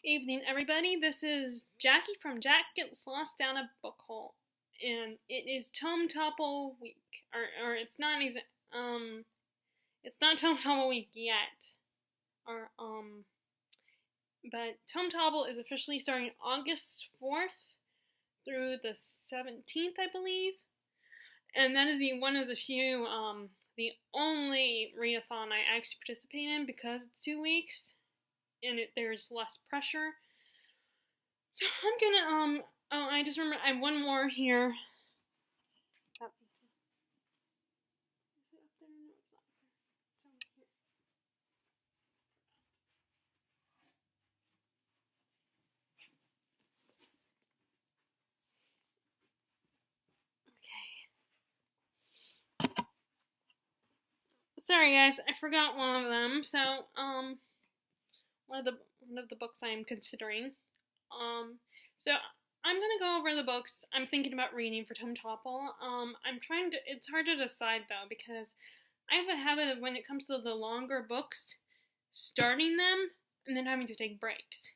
Evening, everybody. This is Jackie from Jack Gets Lost Down a Book Hole, and it is Tome Topple week, or it's not Tome Topple week yet, or but Tome Topple is officially starting August 4th through the 17th, I believe, and that is one of the few, the only readathon I actually participate in because it's 2 weeks. And there's less pressure. So I'm gonna, oh, I just remember I have one more here. Is it up there? No, it's not up there. It's over here. Okay. Sorry guys, I forgot one of them. So, one of the books I'm considering. So I'm gonna go over the books I'm thinking about reading for Tome Topple. It's hard to decide though because I have a habit of when it comes to the longer books, starting them and then having to take breaks.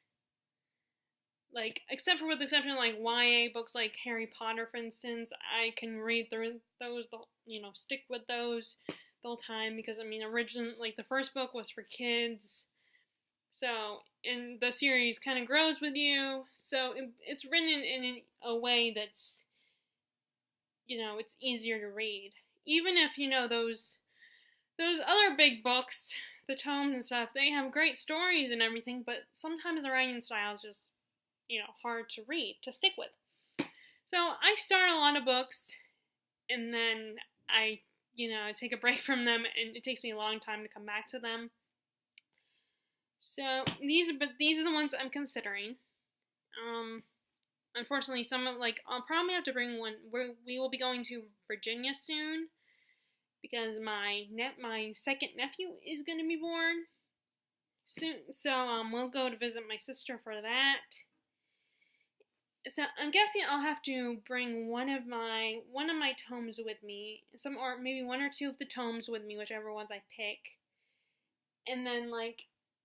Like, except for with the exception of like YA books like Harry Potter, for instance, I can read through those, stick with those the whole time because originally the first book was for kids. So, and the series kind of grows with you, so it's written in a way that's, it's easier to read. Even if, those other big books, the tomes and stuff, they have great stories and everything, but sometimes the writing style is just, hard to read, to stick with. So, I start a lot of books, and then I take a break from them, and it takes me a long time to come back to them. So these are the ones I'm considering. Unfortunately, I'll probably have to bring one. We will be going to Virginia soon because my second nephew is going to be born soon. So we'll go to visit my sister for that. So I'm guessing I'll have to bring one of my tomes with me, or maybe one or two of the tomes with me, whichever ones I pick, and then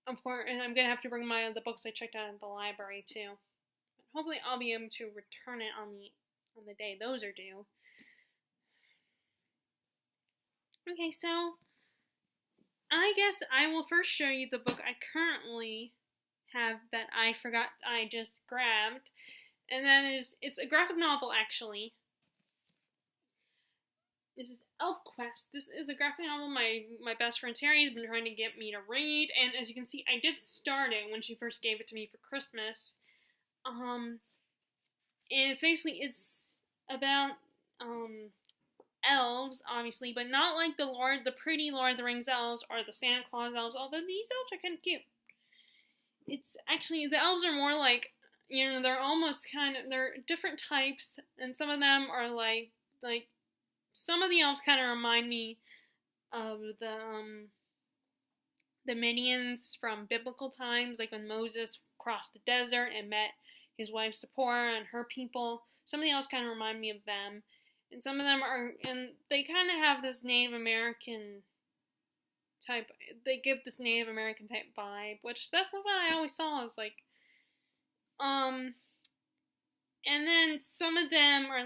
of course, and I'm gonna have to bring the books I checked out at the library too. But hopefully, I'll be able to return it on the day those are due. Okay, so I guess I will first show you the book I currently have that I forgot I just grabbed, and it's a graphic novel actually. This is Elfquest. This is a graphic novel my best friend Terry has been trying to get me to read, and as you can see, I did start it when she first gave it to me for Christmas. And it's about elves, obviously, but not like the pretty Lord of the Rings elves or the Santa Claus elves. Although these elves are kind of cute. It's actually the elves are more like they're almost they're different types, and some of them are like. Some of the elves kind of remind me of the Midians from biblical times, like when Moses crossed the desert and met his wife Zipporah and her people. Some of the elves kind of remind me of them, and some of them and they kind of have this Native American type. They give this Native American type vibe, which that's what I always saw as And then some of them are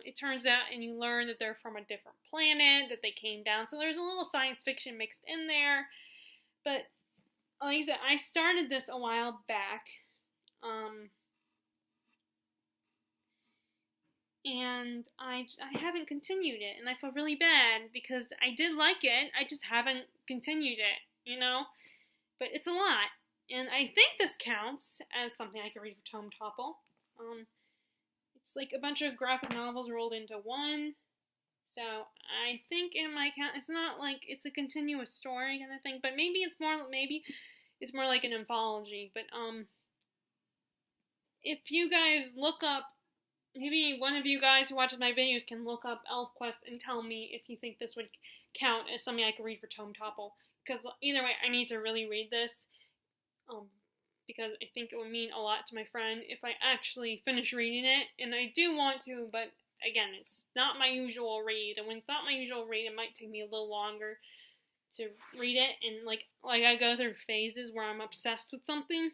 it turns out and you learn that they're from a different planet, that they came down. So there's a little science fiction mixed in there. But like I said, I started this a while back. And I haven't continued it. And I feel really bad because I did like it. I just haven't continued it, But it's a lot. And I think this counts as something I can read for Tome Topple. It's like a bunch of graphic novels rolled into one. So I think it might count. It's not like it's a continuous story kind of thing, but maybe it's more like an anthology. But if you guys look up, maybe one of you guys who watches my videos can look up Elfquest and tell me if you think this would count as something I could read for Tome Topple. Because either way, I need to really read this. Because I think it would mean a lot to my friend if I actually finish reading it, and I do want to, but again, it's not my usual read, and when it's not my usual read, it might take me a little longer to read it, and like I go through phases where I'm obsessed with something.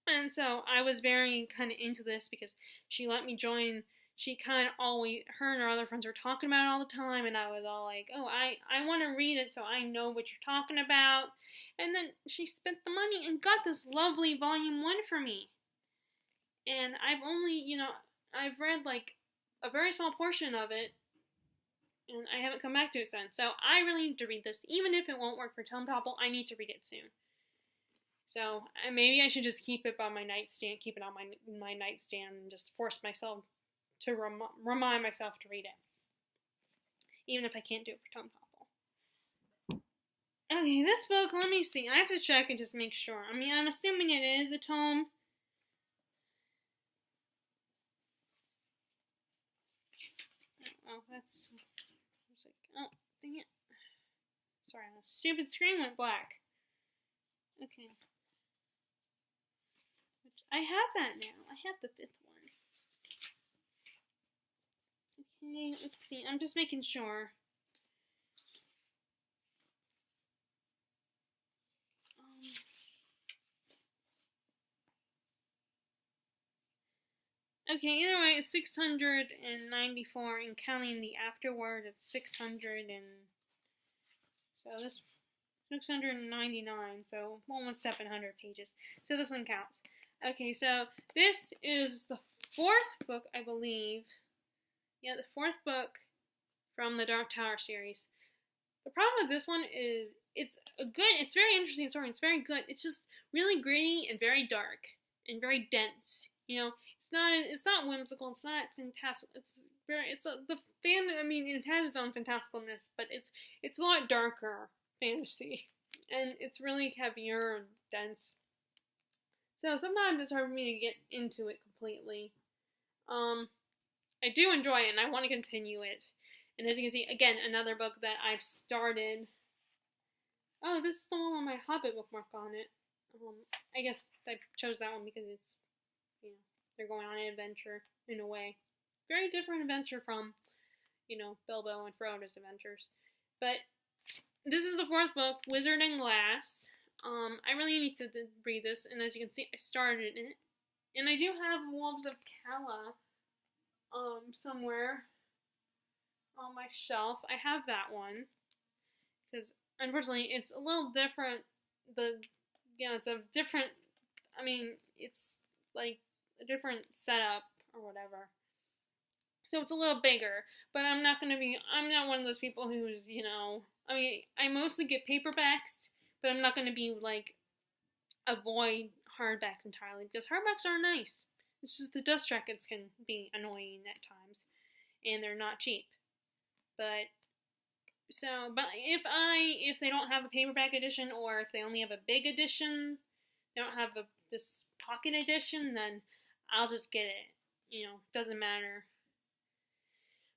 And so I was very kind of into this because she let me join. She kind of always, her and her other friends were talking about it all the time, and I was all like, oh, I want to read it so I know what you're talking about. And then she spent the money and got this lovely volume 1 for me. And I've only, I've read like a very small portion of it, and I haven't come back to it since. So I really need to read this. Even if it won't work for Topple, I need to read it soon. So maybe I should just keep it by my nightstand, keep it on my nightstand, and just force myself to remind myself to read it, even if I can't do it for Topple. Okay, this book, let me see. I have to check and just make sure. I mean, I'm assuming it is a tome. Oh, that's... I was like, oh, dang it. Sorry, the stupid screen went black. Okay. I have that now. I have the 5th one. Okay, let's see. I'm just making sure. Okay, either way, it's 694, and counting the afterword, it's 600 and... So this... 699, so almost 700 pages. So this one counts. Okay, so this is the 4th book, I believe. Yeah, the 4th book from the Dark Tower series. The problem with this one is it's very interesting story. It's very good. It's just really gritty and very dark and very dense. It's not whimsical. It's not fantastic. It has its own fantasticalness, but it's a lot darker fantasy, and it's really heavier and dense. So sometimes it's hard for me to get into it completely. I do enjoy it, and I want to continue it. And as you can see, again, another book that I've started. Oh, this is the one with my Hobbit bookmark on it. I guess I chose that one because it's, they're going on an adventure in a way. Very different adventure from, Bilbo and Frodo's adventures. But this is the 4th book, Wizard and Glass. I really need to read this, and as you can see, I started it. And I do have Wolves of Calla, somewhere on my shelf. I have that one, because unfortunately, it's a little different. It's a different, it's like a different setup or whatever. So it's a little bigger, but I'm not one of those people who's, I mostly get paperbacks, but I'm not going to be, avoid hardbacks entirely, because hardbacks are nice. It's just the dust jackets can be annoying at times, and they're not cheap. But if they don't have a paperback edition, or if they only have a big edition, they don't have this pocket edition, then I'll just get it. Doesn't matter.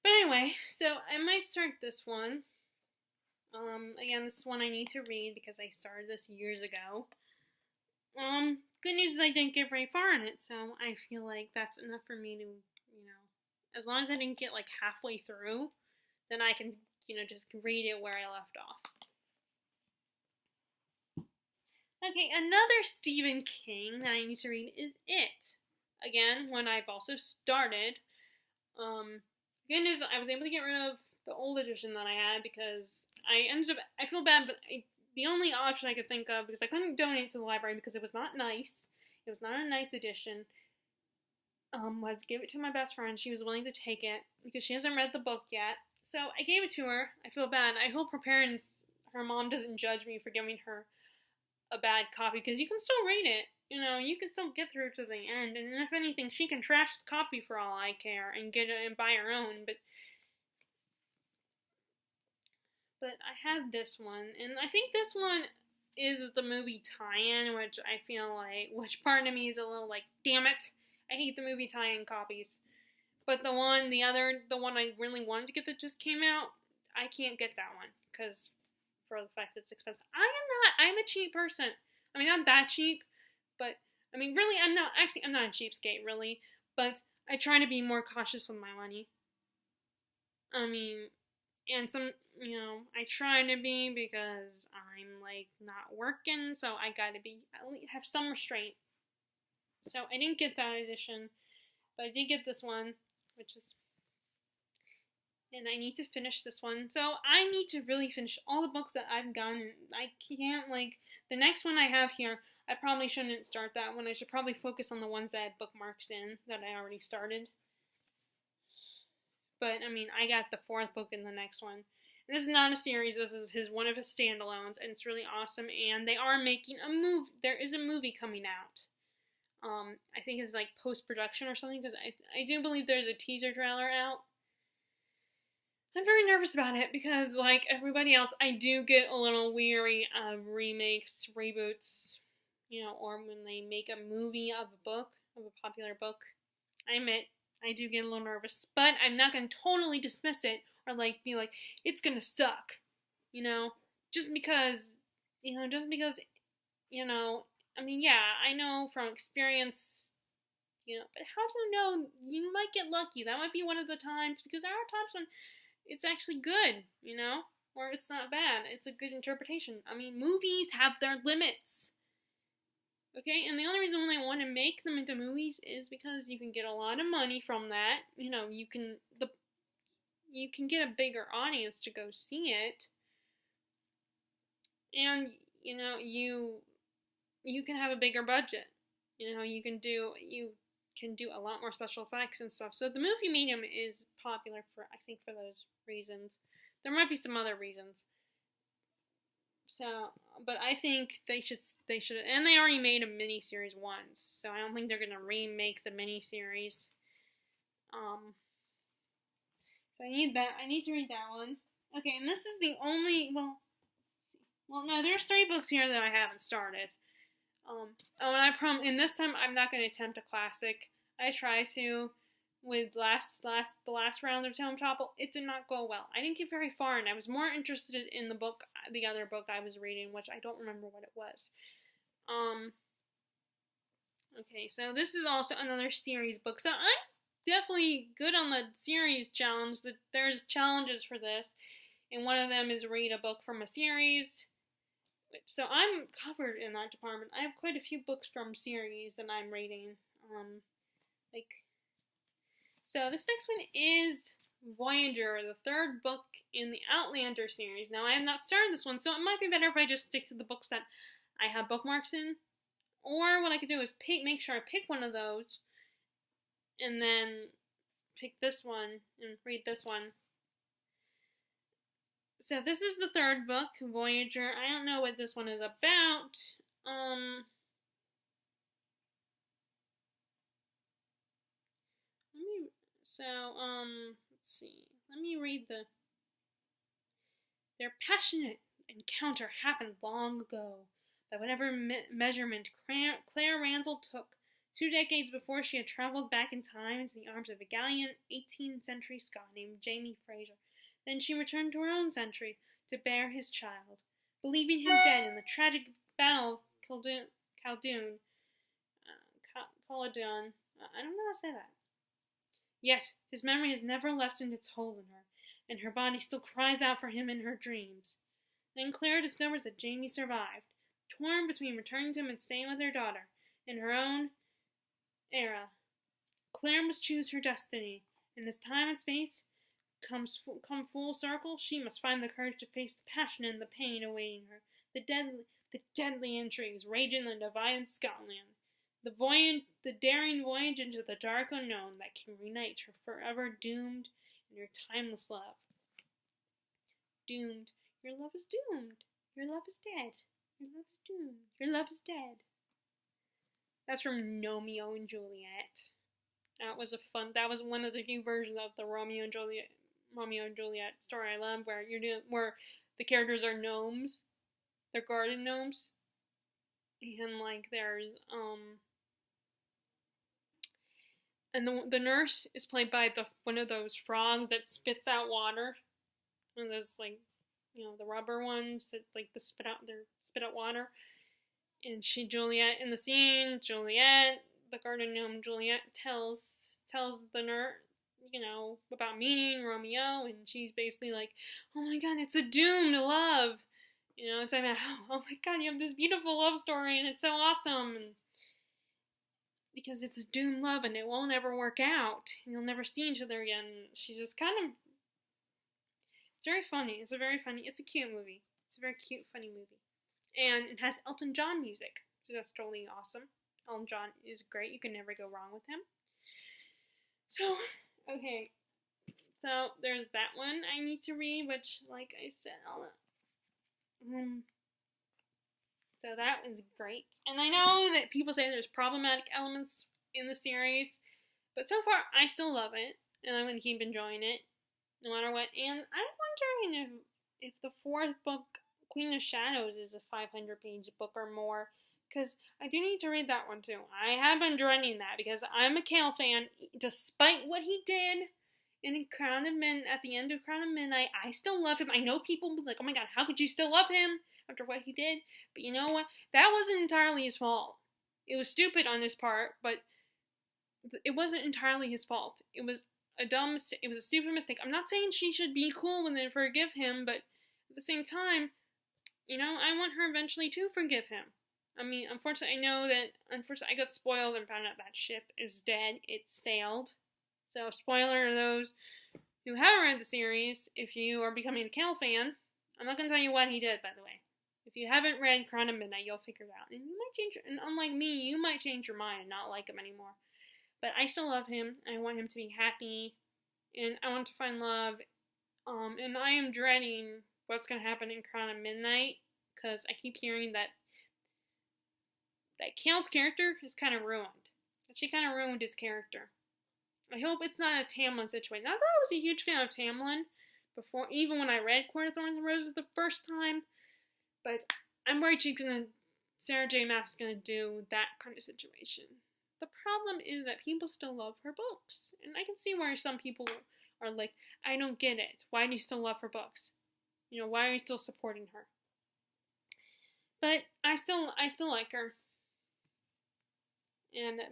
But anyway, so I might start this one. Again, this is one I need to read because I started this years ago. Good news is I didn't get very far in it, so I feel like that's enough for me to, as long as I didn't get halfway through, then I can, just read it where I left off. Okay, another Stephen King that I need to read is It. Again, one I've also started. Good news, I was able to get rid of the old edition that I had because I feel bad, but the only option I could think of, because I couldn't donate to the library because it was not nice, it was not a nice edition, was give it to my best friend. She was willing to take it because she hasn't read the book yet. So I gave it to her. I feel bad. I hope her mom doesn't judge me for giving her a bad copy, because you can still read it. You can still get through to the end, and if anything, she can trash the copy for all I care and get it and buy her own. But I have this one, and I think this one is the movie tie-in, which I feel which part of me is a little damn it, I hate the movie tie-in copies. But the one I really wanted to get that just came out, I can't get that one, because for the fact that it's expensive. I'm a cheap person. Not that cheap, but, really, I'm not a cheapskate, really, but I try to be more cautious with my money. and some, I try to be because I'm like not working, so I gotta have some restraint. So I didn't get that edition, but I did get this one, which is, and I need to finish this one. So I need to really finish all the books that I've gotten. I can't, like, the next one I have here, I probably shouldn't start that one. I should probably focus on the ones that I had bookmarks in that I already started. But, I mean, I got the 4th book in the next one. And this is not a series, this is one of his standalones, and it's really awesome. And they are making a movie. There is a movie coming out. I think it's like post-production or something, because I do believe there's a teaser trailer out. I'm very nervous about it because, like everybody else, I do get a little weary of remakes, reboots, or when they make a movie of a book, of a popular book. I admit, I do get a little nervous, but I'm not going to totally dismiss it or, like, be like, it's going to suck, just because, I mean, yeah, I know from experience, but how do you know? You might get lucky. That might be one of the times, because there are times when it's actually good, or it's not bad. It's a good interpretation. I mean, movies have their limits. Okay, and the only reason they want to make them into movies is because you can get a lot of money from that. You can get a bigger audience to go see it, and you can have a bigger budget. You can do a lot more special effects and stuff. So the movie medium is popular for those reasons. There might be some other reasons. So, but I think they should, and they already made a miniseries once, so I don't think they're gonna remake the miniseries. So I need to read that one. Okay, and this is the only, no, there's 3 books here that I haven't started. And this time I'm not gonna attempt a classic. I tried to. With the last round of Topple, it did not go well. I didn't get very far, and I was more interested in the other book I was reading, which I don't remember what it was. Okay, so this is also another series book. So I'm definitely good on the series challenge. There's challenges for this, and one of them is read a book from a series. So I'm covered in that department. I have quite a few books from series that I'm reading. So this next one is Voyager, the 3rd book in the Outlander series. Now, I have not started this one, so it might be better if I just stick to the books that I have bookmarks in. Or what I could do is make sure I pick one of those, and then pick this one and read this one. So this is the 3rd book, Voyager. I don't know what this one is about. Let's see. Let me read Their passionate encounter happened long ago. By whatever measurement Claire Randall took, 2 decades before she had traveled back in time into the arms of a gallant 18th century Scot named Jamie Fraser. Then she returned to her own century to bear his child, believing him dead in the tragic battle of Khaldun. I don't know how to say that. Yet, his memory has never lessened its hold on her, and her body still cries out for him in her dreams. Then Claire discovers that Jamie survived, torn between returning to him and staying with her daughter. In her own era, Claire must choose her destiny, and as time and space come full circle, she must find the courage to face the passion and the pain awaiting her. The deadly intrigues rage in the divided Scotland. The daring voyage into the dark unknown that can reunite her forever doomed and your timeless love. Doomed. Your love is doomed. Your love is dead. Your love is doomed. Your love is dead. That's from Romeo and Juliet. That was one of the few versions of the Romeo and Juliet story I love, where the characters are gnomes. They're garden gnomes. And there's and the nurse is played by one of those frogs that spits out water. One of those the rubber ones that spit out water. And Juliet in the scene, the garden gnome Juliet tells the about meeting Romeo, and she's basically like, oh my god, it's a doomed love. It's like, oh my god, you have this beautiful love story, and it's so awesome. And because it's a doomed love, and it won't ever work out, and you'll never see each other again. She's just kind of, it's very funny. It's a cute movie. It's a very cute, funny movie. And it has Elton John music, so that's totally awesome. Elton John is great. You can never go wrong with him. So, okay. So, there's that one I need to read, which, like I said, so that is great. And I know that people say there's problematic elements in the series, but so far, I still love it, and I'm going to keep enjoying it, no matter what. And I'm wondering if the fourth book, Queen of Shadows, is a 500-page book or more, because I do need to read that one too. I have been dreading that, because I'm a Cale fan. Despite what he did at the end of Crown of Midnight, I still love him. I know people will be like, oh my god, how could you still love him after what he did? But you know what? That wasn't entirely his fault. It was stupid on his part, but it wasn't entirely his fault. It was a stupid mistake. I'm not saying she should be cool with it and forgive him, but at the same time, I want her eventually to forgive him. I mean, unfortunately, I got spoiled and found out that ship is dead. It sailed. So, spoiler to those who haven't read the series, if you are becoming a Cale fan, I'm not going to tell you what he did, by the way. If you haven't read Crown of Midnight, you'll figure it out. And unlike me, you might change your mind and not like him anymore. But I still love him. I want him to be happy. And I want to find love. And I am dreading what's going to happen in Crown of Midnight, because I keep hearing that Cale's character is kind of ruined. That she kind of ruined his character. I hope it's not a Tamlin situation. Not that I was a huge fan of Tamlin before, even when I read Court of Thorns and Roses the first time, but I'm worried Sarah J. Maas is going to do that kind of situation. The problem is that people still love her books, and I can see where some people are like, I don't get it. Why do you still love her books? Why are you still supporting her? But I still like her.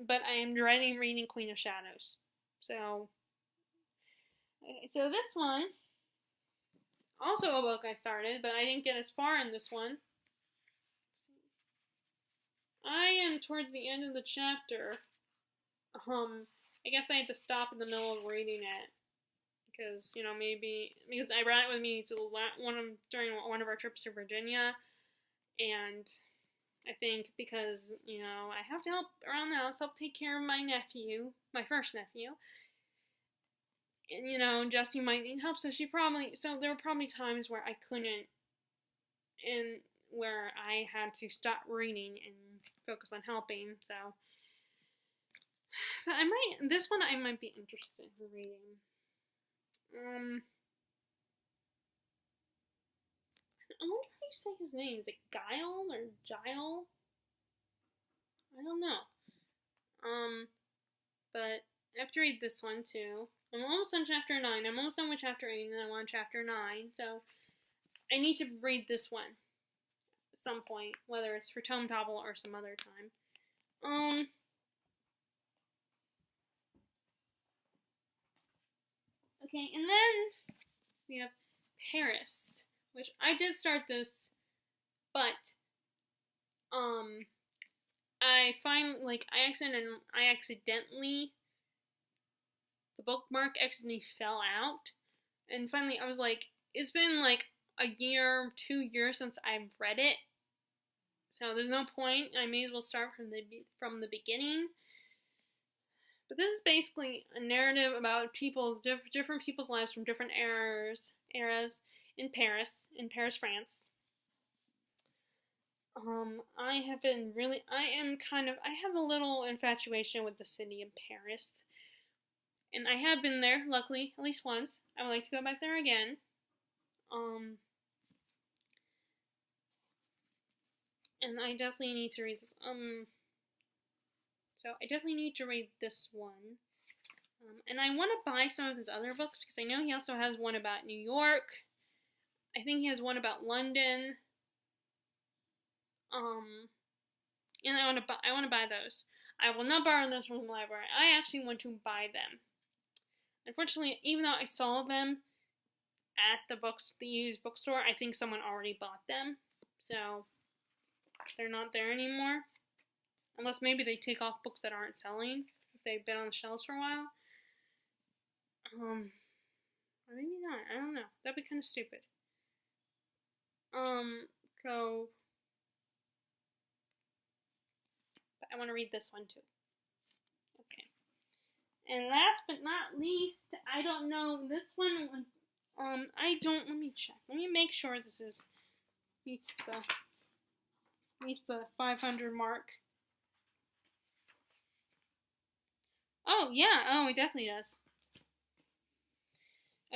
But I am dreading reading Queen of Shadows. So this one, also a book I started, but I didn't get as far in this one. I am towards the end of the chapter. I guess I had to stop in the middle of reading it. Because, because I brought it with me to during one of our trips to Virginia. And I think because, I have to help around the house, help take care of my nephew, my first nephew. And, Jessie might need help, so there were probably times where I couldn't, and where I had to stop reading and focus on helping, so. But this one I might be interested in reading. I wonder how you say his name. Is it Guile or Gile? I don't know. But I have to read this one too. I'm almost on chapter 9. I'm almost done with chapter 8, and I'm on chapter 9. So I need to read this one at some point, whether it's for Tome Topple or some other time. Okay, and then we have Paris, which I did start this, but I accidentally, the bookmark accidentally fell out, and finally I was like, it's been like a year, 2 years since I've read it, so there's no point. I may as well start from the beginning. But this is basically a narrative about different people's lives from different eras in Paris, France. I have a little infatuation with the city of Paris. And I have been there, luckily, at least once. I would like to go back there again. And I definitely need to read this. So I definitely need to read this one. And I want to buy some of his other books, because I know he also has one about New York. I think he has one about London. And I want to buy those. I will not borrow those from the library. I actually want to buy them. Unfortunately, even though I saw them at the used bookstore, I think someone already bought them, so they're not there anymore. Unless maybe they take off books that aren't selling if they've been on the shelves for a while. Or maybe not. I don't know. That'd be kind of stupid. So I want to read this one too. Okay. And last but not least, I don't know this one. Let me check. Let me make sure this meets the 500 mark. Oh yeah. Oh, it definitely does.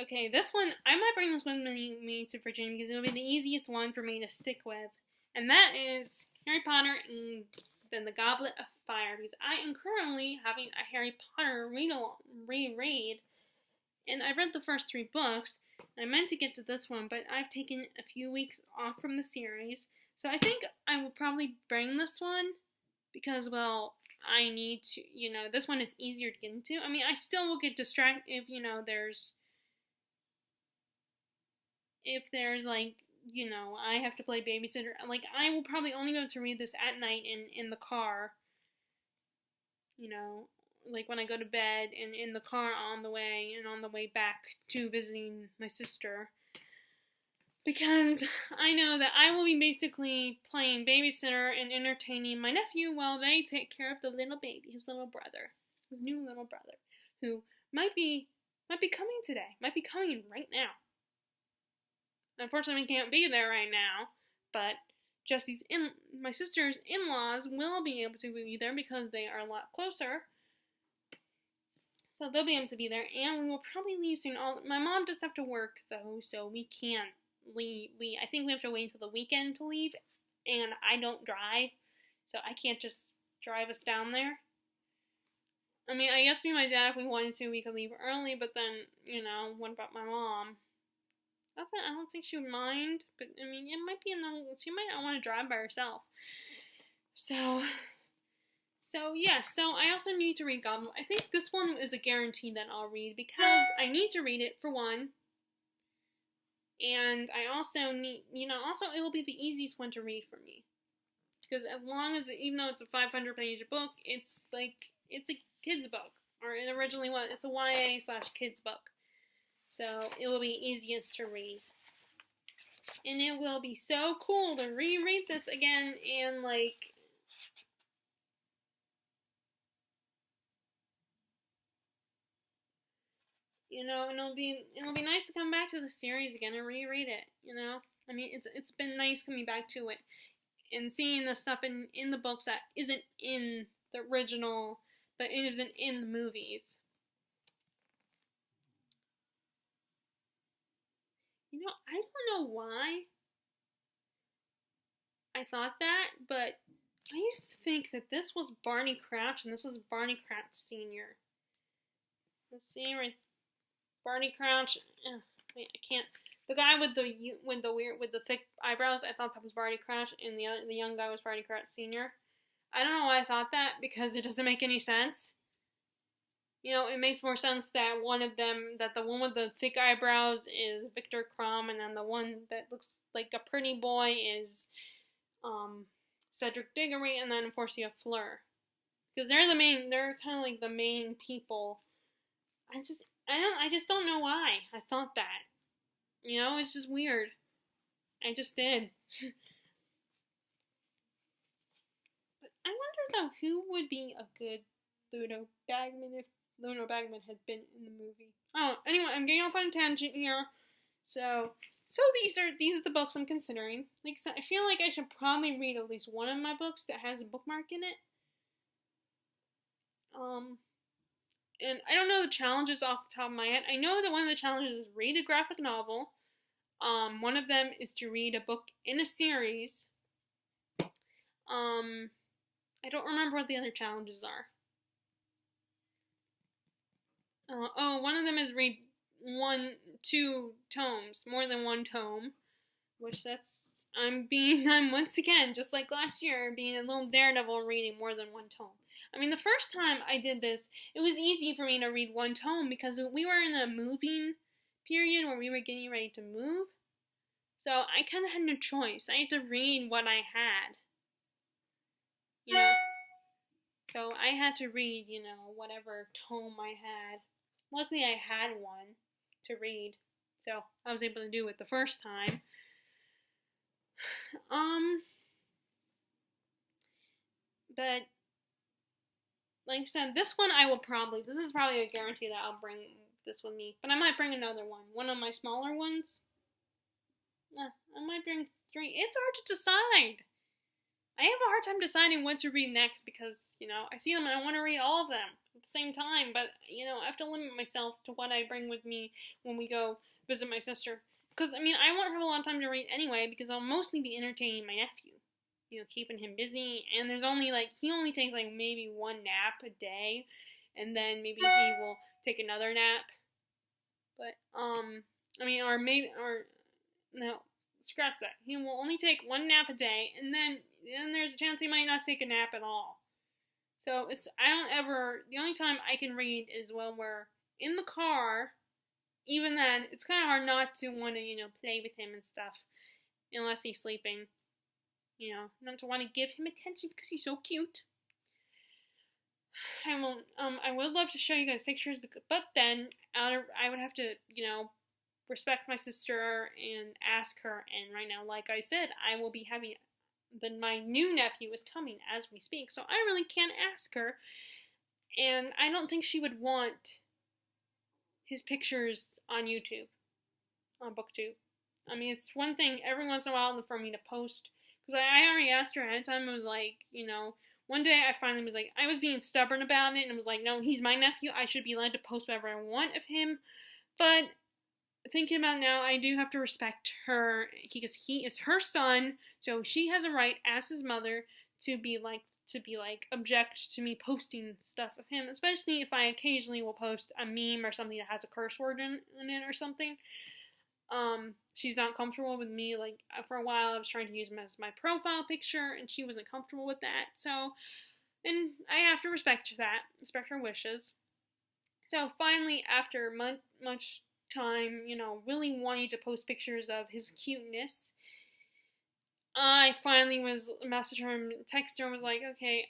Okay, this one, I might bring this one with me to Virginia because it'll be the easiest one for me to stick with. And that is Harry Potter and then the Goblet of Fire. Because I am currently having a Harry Potter reread. And I've read the first 3 books. I meant to get to this one, but I've taken a few weeks off from the series. So I think I will probably bring this one. Because, well, I need to, this one is easier to get into. I mean, I still will get distracted if, there's like, I have to play babysitter. Like, I will probably only be able to read this at night in the car. Like when I go to bed and in the car on the way and on the way back to visiting my sister. Because I know that I will be basically playing babysitter and entertaining my nephew while they take care of the little baby, his little brother, his new little brother, who might be coming today, might be coming right now. Unfortunately, we can't be there right now, but my sister's in-laws will be able to be there because they are a lot closer. So they'll be able to be there, and we will probably leave soon. My mom does have to work, though, so we can't leave. I think we have to wait until the weekend to leave, and I don't drive, so I can't just drive us down there. I mean, I guess me and my dad, if we wanted to, we could leave early, but then, what about my mom? I don't think she would mind, but I mean, it might be she might not want to drive by herself. So yeah, so I also need to read Goblet. I think this one is a guarantee that I'll read because I need to read it, for one. And I also need, also it will be the easiest one to read for me. Because as long as, even though it's a 500-page book, it's a kid's book. Or it originally was, it's a YA/kids book. So it will be easiest to read. And it will be so cool to reread this again and and it'll be nice to come back to the series again and reread it, I mean, it's been nice coming back to it and seeing the stuff in the books that isn't in the original, that isn't in the movies. I don't know why I thought that, but I used to think that this was Barney Crouch and this was Barney Crouch Sr. Let's see, right, Barney Crouch. Wait, I can't. The guy with the thick eyebrows, I thought that was Barney Crouch, and the young guy was Barney Crouch Sr. I don't know why I thought that, because it doesn't make any sense. It makes more sense that the one with the thick eyebrows is Victor Crumb, and then the one that looks like a pretty boy is Cedric Diggory, and then of course you have Fleur. Because they're kind of like the main people. I just don't know why I thought that. It's just weird. I just did. But I wonder though, who would be a good Ludo Bagman if Ludo Bagman had been in the movie. Oh, anyway, I'm getting off on a tangent here. So these are the books I'm considering. Like I said, I feel like I should probably read at least one of my books that has a bookmark in it. And I don't know the challenges off the top of my head. I know that one of the challenges is read a graphic novel. One of them is to read a book in a series. I don't remember what the other challenges are. One of them is read 2 tomes, more than 1 tome, which that's I'm once again, just like last year, being a little daredevil reading more than one tome. I mean, the first time I did this, it was easy for me to read one tome because we were in a moving period where we were getting ready to move. So I kind of had no choice. I had to read what I had. You know? So I had to read, whatever tome I had. Luckily I had one to read. So I was able to do it the first time. But like I said, this is probably a guarantee that I'll bring this with me. But I might bring another one. One of my smaller ones. I might bring 3. It's hard to decide. I have a hard time deciding what to read next because, I see them and I want to read all of them at the same time. But, I have to limit myself to what I bring with me when we go visit my sister. Because, I won't have a lot of time to read anyway because I'll mostly be entertaining my nephew. Keeping him busy. And there's only, he only takes, maybe 1 nap a day. And then maybe he will take another nap. But, no, scratch that. He will only take 1 nap a day, and then there's a chance he might not take a nap at all. So the only time I can read is when we're in the car. Even then, it's kind of hard not to want to, play with him and stuff, unless he's sleeping. Not to want to give him attention because he's so cute. I would love to show you guys pictures, but then I would have to, respect my sister and ask her. And right now, like I said, I will be having my new nephew is coming as we speak, so I really can't ask her. And I don't think she would want his pictures on YouTube, on BookTube. It's one thing every once in a while for me to post, because I already asked her ahead of time. It was like, one day I finally was like, I was being stubborn about it, and it was like, no, he's my nephew, I should be allowed to post whatever I want of him. But thinking about it now, I do have to respect her, because he is her son, so she has a right, as his mother, to be object to me posting stuff of him, especially if I occasionally will post a meme or something that has a curse word in it or something. She's not comfortable with me, for a while I was trying to use him as my profile picture, and she wasn't comfortable with that, so, and I have to respect her wishes. So finally, after much time, really wanting to post pictures of his cuteness, I finally messaged her and texted her and was like, okay,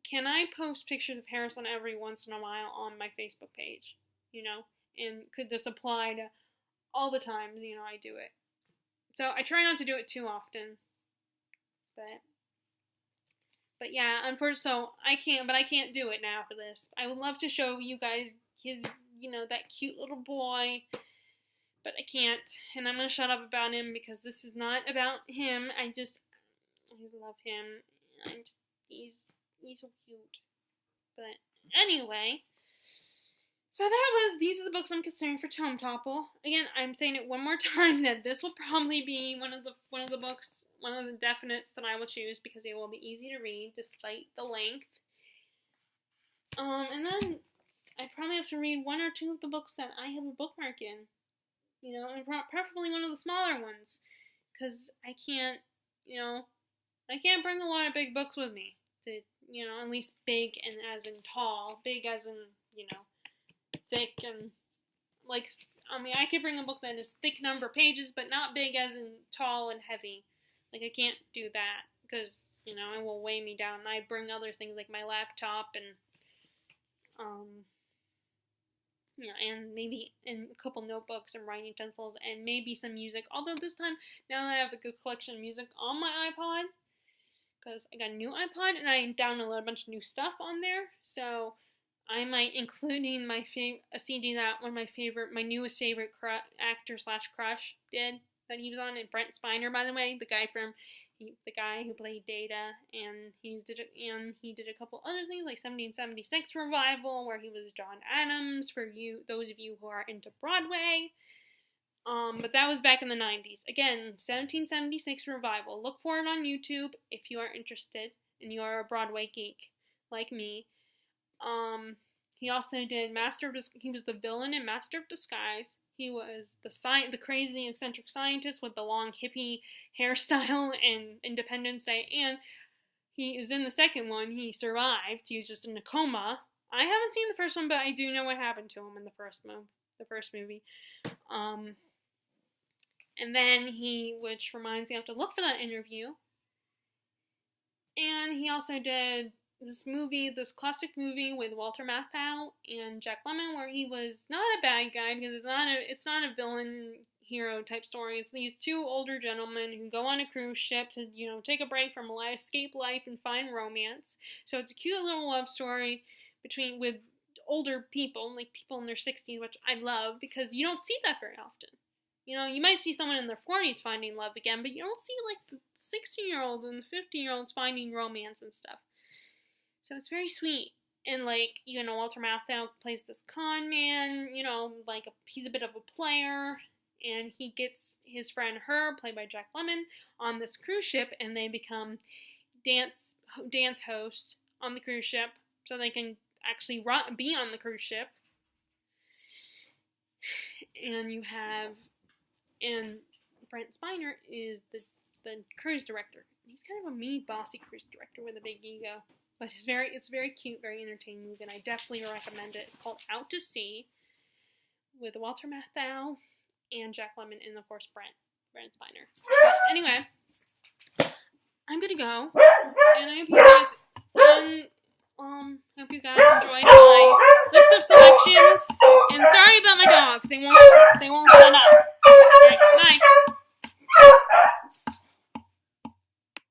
can I post pictures of Harrison every once in a while on my Facebook page, and could this apply to all the times, I do it. So I try not to do it too often, but yeah, unfortunately, so I can't do it now for this. I would love to show you guys his, that cute little boy, but I can't, and I'm going to shut up about him because this is not about him. I love him. He's so cute. But anyway, so these are the books I'm considering for Tome Topple. Again, I'm saying it one more time that this will probably be one of the books, one of the definites that I will choose because they will be easy to read despite the length. And then I probably have to read 1 or 2 of the books that I have a bookmark in, and preferably one of the smaller ones, because I can't bring a lot of big books with me to, at least big and as in tall, big as in, thick and, I could bring a book that is thick number of pages, but not big as in tall and heavy. I can't do that, because, it will weigh me down. I bring other things like my laptop and, and maybe a couple notebooks and writing utensils and maybe some music. Although this time, now that I have a good collection of music on my iPod, because I got a new iPod and I downloaded a bunch of new stuff on there, so I might including a CD that my newest favorite actor / crush did, that he was on, and Brent Spiner, by the way, the guy who played Data, and he did a couple other things like 1776 Revival, where he was John Adams, for those of you who are into Broadway. But that was back in the 90s. Again, 1776 Revival. Look for it on YouTube if you are interested and you are a Broadway geek like me. He also did he was the villain in Master of Disguise. He was the crazy eccentric scientist with the long hippie hairstyle in Independence Day, and he is in the second one. He survived. He's just in a coma. I haven't seen the first one, but I do know what happened to him in the first movie. And then which reminds me, I have to look for that interview. And he also did this classic movie with Walter Matthau and Jack Lemmon, where he was not a bad guy, because it's not a villain hero type story. It's these two older gentlemen who go on a cruise ship to, take a break from life, escape life, and find romance. So it's a cute little love story with older people, like people in their 60s, which I love, because you don't see that very often. You might see someone in their 40s finding love again, but you don't see, like, the 16-year-olds and the 15-year-olds finding romance and stuff. So it's very sweet. And, like, Walter Matthau plays this con man, like, he's a bit of a player, and he gets his friend Herb, played by Jack Lemmon, on this cruise ship, and they become dance hosts on the cruise ship, so they can actually be on the cruise ship. And Brent Spiner is the cruise director. He's kind of a mean, bossy cruise director with a big ego. But it's very cute, very entertaining movie, and I definitely recommend it. It's called Out to Sea, with Walter Matthau and Jack Lemmon, and of course Brent Spiner. But anyway, I'm gonna go, and I hope you guys enjoyed my list of selections. And sorry about my dogs; they won't shut up.